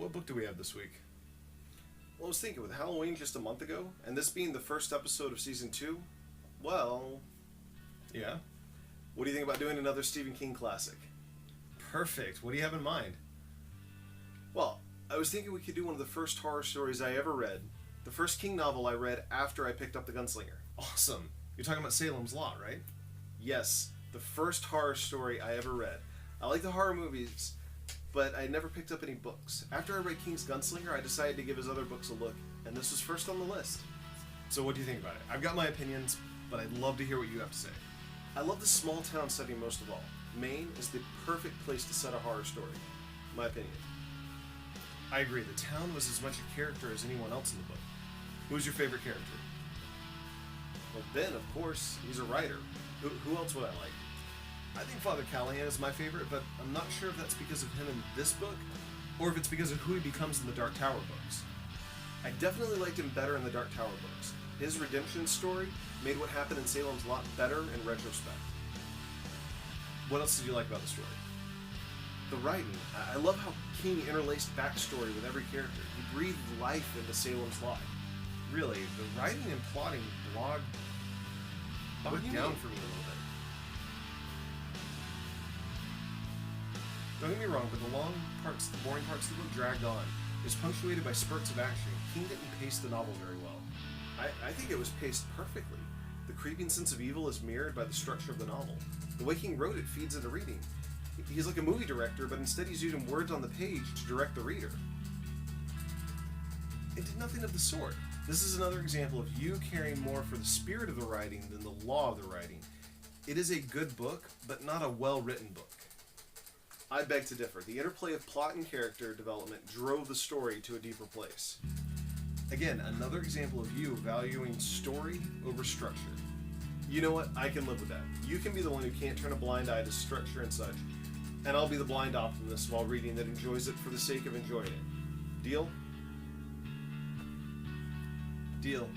what book do we have this week? Well, I was thinking, with Halloween just a month ago, and this being the first episode of Season 2, well... Yeah? What do you think about doing another Stephen King classic? Perfect. What do you have in mind? Well, I was thinking we could do one of the first horror stories I ever read. The first King novel I read after I picked up The Gunslinger. Awesome. You're talking about Salem's Lot, right? Yes, the first horror story I ever read. I like the horror movies, but I never picked up any books. After I read King's Gunslinger, I decided to give his other books a look, and this was first on the list. So what do you think about it? I've got my opinions, but I'd love to hear what you have to say. I love the small town setting most of all. Maine is the perfect place to set a horror story, in my opinion. I agree. The town was as much a character as anyone else in the book. Who's your favorite character? Well, Ben, of course. He's a writer. Who else would I like? I think Father Callahan is my favorite, but I'm not sure if that's because of him in this book, or if it's because of who he becomes in the Dark Tower books. I definitely liked him better in the Dark Tower books. His redemption story made what happened in Salem's Lot better in retrospect. What else did you like about the story? The writing. I love how King interlaced backstory with every character. He breathed life into Salem's Lot. Really, the writing and plotting bogged down for me a little bit. Don't get me wrong, but the boring parts of the book dragged on. It was punctuated by spurts of action. King didn't pace the novel very well. I think it was paced perfectly. The creeping sense of evil is mirrored by the structure of the novel. The way King wrote it feeds into reading. He's like a movie director, but instead he's using words on the page to direct the reader. It did nothing of the sort. This is another example of you caring more for the spirit of the writing than the law of the writing. It is a good book, but not a well-written book. I beg to differ. The interplay of plot and character development drove the story to a deeper place. Again, another example of you valuing story over structure. You know what? I can live with that. You can be the one who can't turn a blind eye to structure and such, and I'll be the blind optimist while reading that enjoys it for the sake of enjoying it. Deal? Deal.